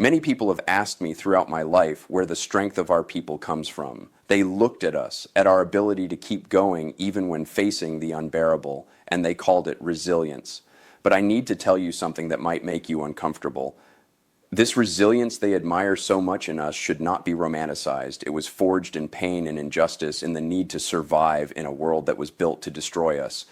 Many people have asked me throughout my life where the strength of our people comes from. They looked at us, at our ability to keep going even when facing the unbearable, and they called it resilience. But I need to tell you something that might make you uncomfortable. This resilience they admire so much in us should not be romanticized. It was forged in pain and injustice, in the need to survive in a world that was built to destroy us.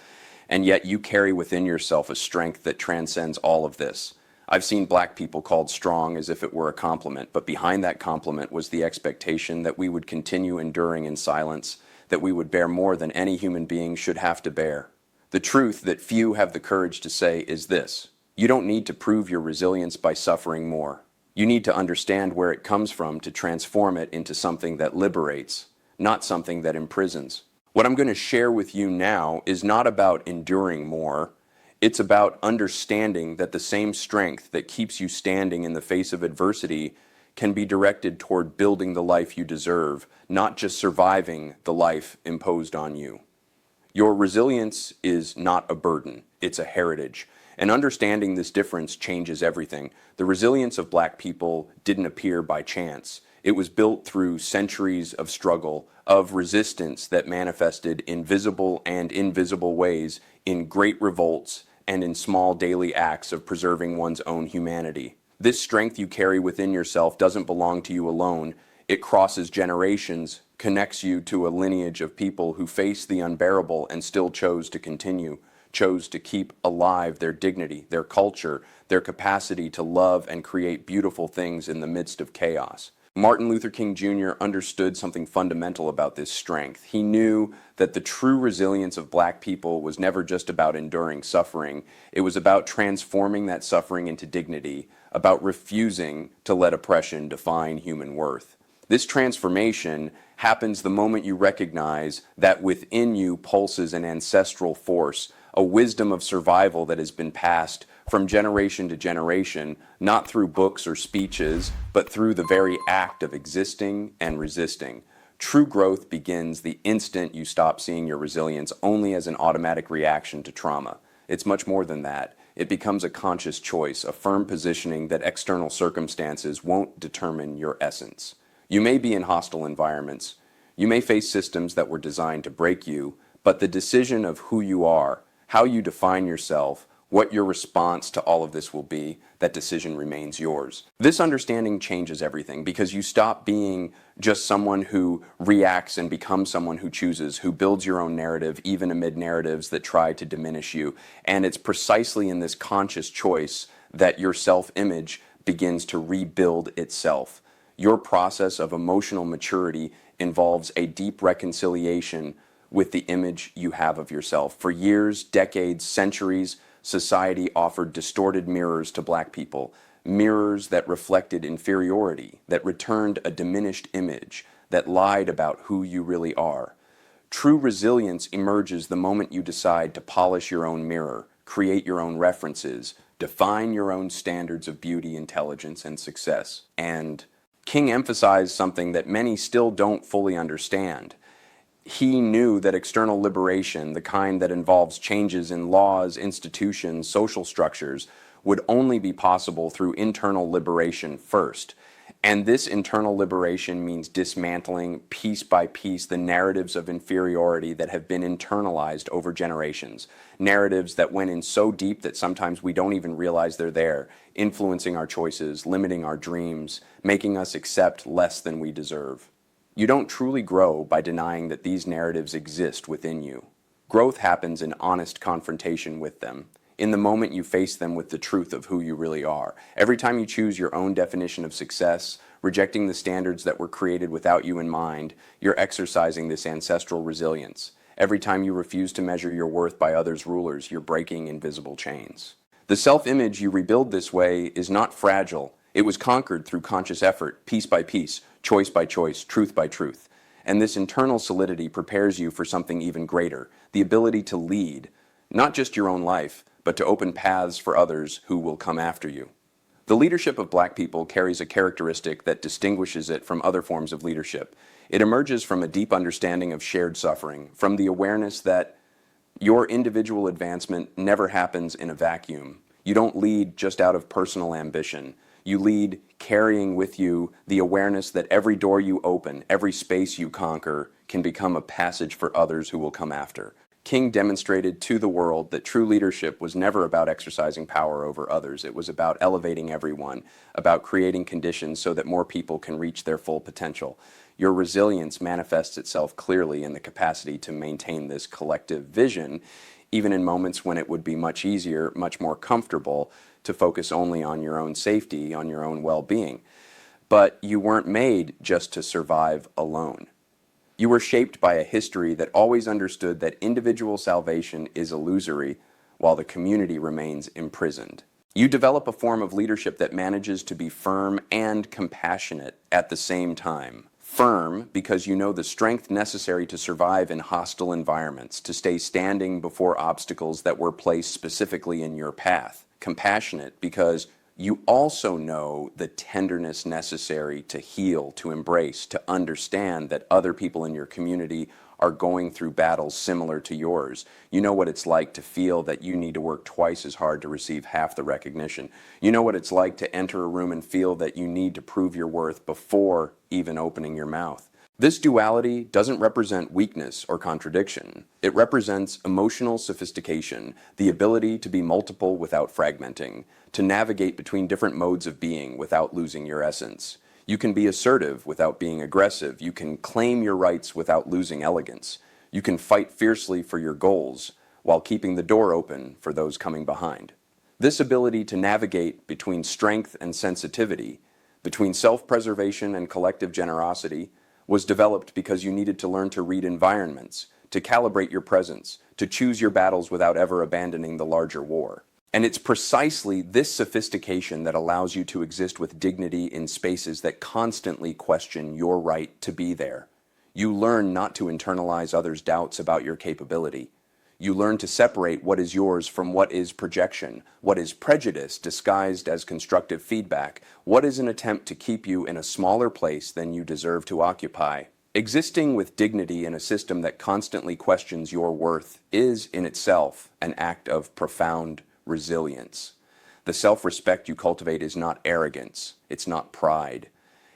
And yet you carry within yourself a strength that transcends all of this. I've seen black people called strong as if it were a compliment, but behind that compliment was the expectation that we would continue enduring in silence, that we would bear more than any human being should have to bear. The truth that few have the courage to say is this: you don't need to prove your resilience by suffering more. You need to understand where it comes from to transform it into something that liberates, not something that imprisons. What I'm going to share with you now is not about enduring more. It's about understanding that the same strength that keeps you standing in the face of adversity can be directed toward building the life you deserve, not just surviving the life imposed on you. Your resilience is not a burden, it's a heritage. And understanding this difference changes everything. The resilience of black people didn't appear by chance. It was built through centuries of struggle, of resistance that manifested in visible and invisible ways, in great revolts, and in small daily acts of preserving one's own humanity. This strength you carry within yourself doesn't belong to you alone. It crosses generations, connects you to a lineage of people who faced the unbearable and still chose to continue, chose to keep alive their dignity, their culture, their capacity to love and create beautiful things in the midst of chaos. Martin Luther King Jr. understood something fundamental about this strength. He knew that the true resilience of black people was never just about enduring suffering. It was about transforming that suffering into dignity, about refusing to let oppression define human worth. This transformation happens the moment you recognize that within you pulses an ancestral force, a wisdom of survival that has been passed from generation to generation, not through books or speeches, but through the very act of existing and resisting. True growth begins the instant you stop seeing your resilience only as an automatic reaction to trauma. It's much more than that. It becomes a conscious choice, a firm positioning that external circumstances won't determine your essence. You may be in hostile environments. You may face systems that were designed to break you, but the decision of who you are, how you define yourself, what your response to all of this will be, that decision remains yours. This understanding changes everything because you stop being just someone who reacts and becomes someone who chooses, who builds your own narrative, even amid narratives that try to diminish you. And it's precisely in this conscious choice that your self-image begins to rebuild itself. Your process of emotional maturity involves a deep reconciliation with the image you have of yourself. For years, decades, centuries, society offered distorted mirrors to black people, mirrors that reflected inferiority, that returned a diminished image, that lied about who you really are. True resilience emerges the moment you decide to polish your own mirror, create your own references, define your own standards of beauty, intelligence, and success. And King emphasized something that many still don't fully understand. He knew that external liberation, the kind that involves changes in laws, institutions, social structures, would only be possible through internal liberation first. And this internal liberation means dismantling piece by piece the narratives of inferiority that have been internalized over generations. Narratives that went in so deep that sometimes we don't even realize they're there, influencing our choices, limiting our dreams, making us accept less than we deserve. You don't truly grow by denying that these narratives exist within you. Growth happens in honest confrontation with them, in the moment you face them with the truth of who you really are. Every time you choose your own definition of success, rejecting the standards that were created without you in mind, you're exercising this ancestral resilience. Every time you refuse to measure your worth by others' rulers, you're breaking invisible chains. The self-image you rebuild this way is not fragile. It was conquered through conscious effort, piece by piece, choice by choice, truth by truth. And this internal solidity prepares you for something even greater, the ability to lead, not just your own life, but to open paths for others who will come after you. The leadership of black people carries a characteristic that distinguishes it from other forms of leadership. It emerges from a deep understanding of shared suffering, from the awareness that your individual advancement never happens in a vacuum. You don't lead just out of personal ambition. You lead carrying with you the awareness that every door you open, every space you conquer, can become a passage for others who will come after. King demonstrated to the world that true leadership was never about exercising power over others. It was about elevating everyone, about creating conditions so that more people can reach their full potential. Your resilience manifests itself clearly in the capacity to maintain this collective vision, even in moments when it would be much easier, much more comfortable to focus only on your own safety, on your own well-being. But you weren't made just to survive alone. You were shaped by a history that always understood that individual salvation is illusory while the community remains imprisoned. You develop a form of leadership that manages to be firm and compassionate at the same time. Firm because you know the strength necessary to survive in hostile environments, to stay standing before obstacles that were placed specifically in your path. Compassionate because you also know the tenderness necessary to heal, to embrace, to understand that other people in your community are going through battles similar to yours. You know what it's like to feel that you need to work twice as hard to receive half the recognition. You know what it's like to enter a room and feel that you need to prove your worth before even opening your mouth. This duality doesn't represent weakness or contradiction. It represents emotional sophistication, the ability to be multiple without fragmenting, to navigate between different modes of being without losing your essence. You can be assertive without being aggressive. You can claim your rights without losing elegance. You can fight fiercely for your goals while keeping the door open for those coming behind. This ability to navigate between strength and sensitivity, between self-preservation and collective generosity, was developed because you needed to learn to read environments, to calibrate your presence, to choose your battles without ever abandoning the larger war. And it's precisely this sophistication that allows you to exist with dignity in spaces that constantly question your right to be there. You learn not to internalize others' doubts about your capability. You learn to separate what is yours from what is projection, what is prejudice disguised as constructive feedback, what is an attempt to keep you in a smaller place than you deserve to occupy. Existing with dignity in a system that constantly questions your worth is, in itself, an act of profound resilience. The self-respect you cultivate is not arrogance, it's not pride.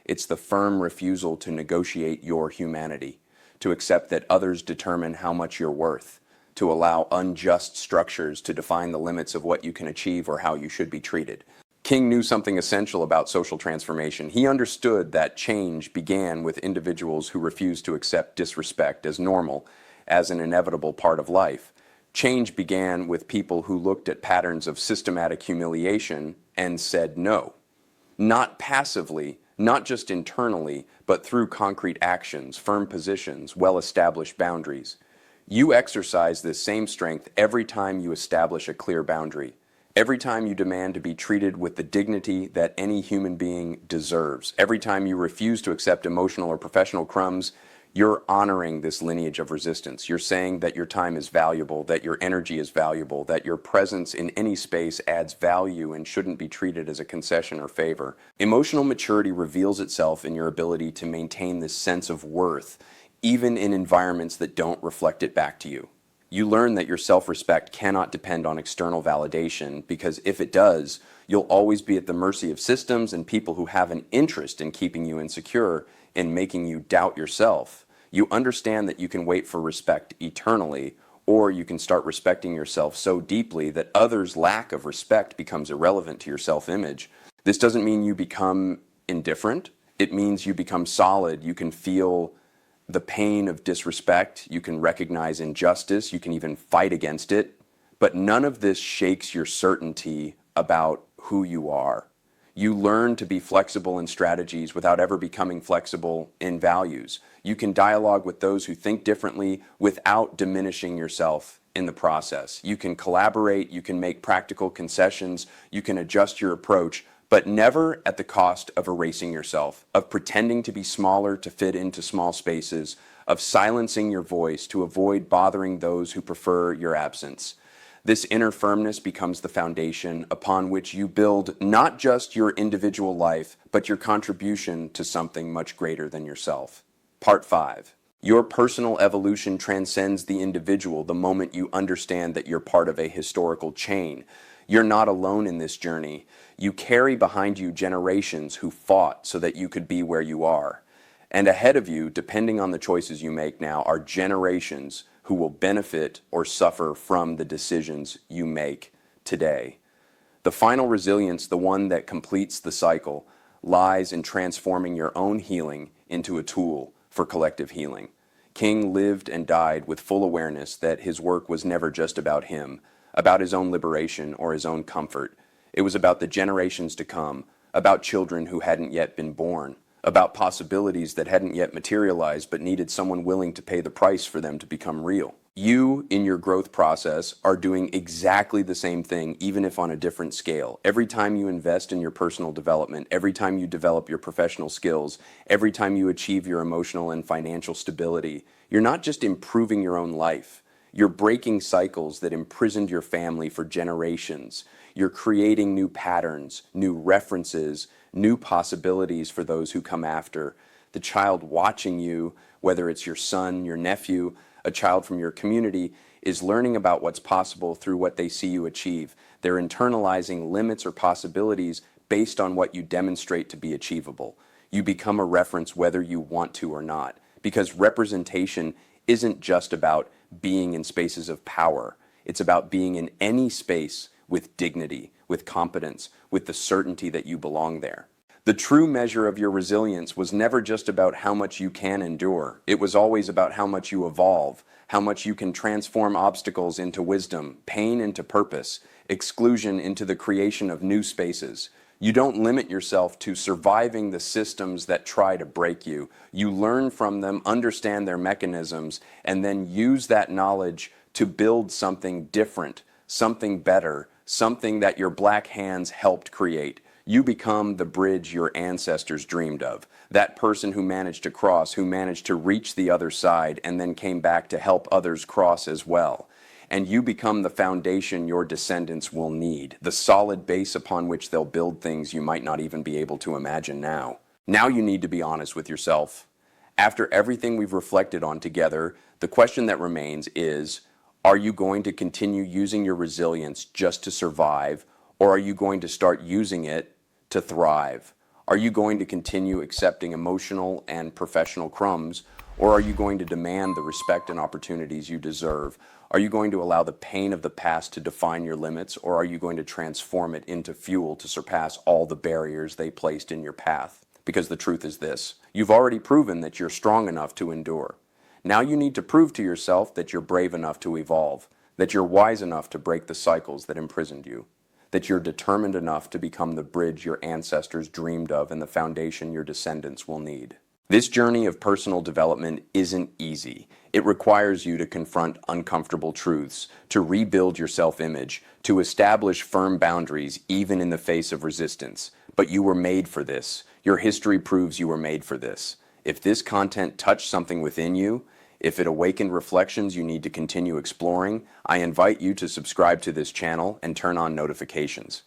It's the firm refusal to negotiate your humanity, to accept that others determine how much you're worth, to allow unjust structures to define the limits of what you can achieve or how you should be treated. King knew something essential about social transformation. He understood that change began with individuals who refused to accept disrespect as normal, as an inevitable part of life. Change began with people who looked at patterns of systematic humiliation and said no. Not passively, not just internally, but through concrete actions, firm positions, well-established boundaries. You exercise this same strength every time you establish a clear boundary, every time you demand to be treated with the dignity that any human being deserves, every time you refuse to accept emotional or professional crumbs. You're honoring this lineage of resistance. You're saying that your time is valuable, that your energy is valuable, that your presence in any space adds value and shouldn't be treated as a concession or favor. Emotional maturity reveals itself in your ability to maintain this sense of worth, even in environments that don't reflect it back to you. You learn that your self-respect cannot depend on external validation, because if it does, you'll always be at the mercy of systems and people who have an interest in keeping you insecure and making you doubt yourself. You understand that you can wait for respect eternally, or you can start respecting yourself so deeply that others' lack of respect becomes irrelevant to your self-image. This doesn't mean you become indifferent. It means you become solid. You can feel the pain of disrespect. You can recognize injustice. You can even fight against it. But none of this shakes your certainty about who you are. You learn to be flexible in strategies without ever becoming flexible in values. You can dialogue with those who think differently without diminishing yourself in the process. You can collaborate, you can make practical concessions, you can adjust your approach, but never at the cost of erasing yourself, of pretending to be smaller to fit into small spaces, of silencing your voice to avoid bothering those who prefer your absence. This inner firmness becomes the foundation upon which you build not just your individual life, but your contribution to something much greater than yourself. Part 5. Your personal evolution transcends the individual the moment you understand that you're part of a historical chain. You're not alone in this journey. You carry behind you generations who fought so that you could be where you are. And ahead of you, depending on the choices you make now, are generations who will benefit or suffer from the decisions you make today. The final resilience, the one that completes the cycle, lies in transforming your own healing into a tool for collective healing. King lived and died with full awareness that his work was never just about him, about his own liberation or his own comfort. It was about the generations to come, about children who hadn't yet been born, about possibilities that hadn't yet materialized but needed someone willing to pay the price for them to become real. You, in your growth process, are doing exactly the same thing, even if on a different scale. Every time you invest in your personal development, every time you develop your professional skills, every time you achieve your emotional and financial stability, you're not just improving your own life. You're breaking cycles that imprisoned your family for generations. You're creating new patterns, new references, new possibilities for those who come after. The child watching you, whether it's your son, your nephew, a child from your community, is learning about what's possible through what they see you achieve. They're internalizing limits or possibilities based on what you demonstrate to be achievable. You become a reference whether you want to or not, because representation isn't just about being in spaces of power. It's about being in any space with dignity, with competence, with the certainty that you belong there. The true measure of your resilience was never just about how much you can endure. It was always about how much you evolve, how much you can transform obstacles into wisdom, pain into purpose, exclusion into the creation of new spaces. You don't limit yourself to surviving the systems that try to break you. You learn from them, understand their mechanisms, and then use that knowledge to build something different, something better, something that your black hands helped create. You become the bridge your ancestors dreamed of, that person who managed to cross, who managed to reach the other side and then came back to help others cross as well. And you become the foundation your descendants will need, the solid base upon which they'll build things you might not even be able to imagine now. Now you need to be honest with yourself. After everything we've reflected on together, the question that remains is, are you going to continue using your resilience just to survive, or are you going to start using it to thrive? Are you going to continue accepting emotional and professional crumbs, or are you going to demand the respect and opportunities you deserve? Are you going to allow the pain of the past to define your limits, or are you going to transform it into fuel to surpass all the barriers they placed in your path? Because the truth is this: you've already proven that you're strong enough to endure. Now you need to prove to yourself that you're brave enough to evolve, that you're wise enough to break the cycles that imprisoned you, that you're determined enough to become the bridge your ancestors dreamed of and the foundation your descendants will need. This journey of personal development isn't easy. It requires you to confront uncomfortable truths, to rebuild your self-image, to establish firm boundaries even in the face of resistance. But you were made for this. Your history proves you were made for this. If this content touched something within you, if it awakened reflections you need to continue exploring, I invite you to subscribe to this channel and turn on notifications,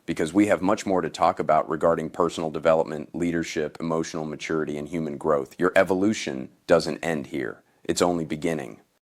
because we have much more to talk about regarding personal development, leadership, emotional maturity, and human growth. Your evolution doesn't end here. It's only beginning.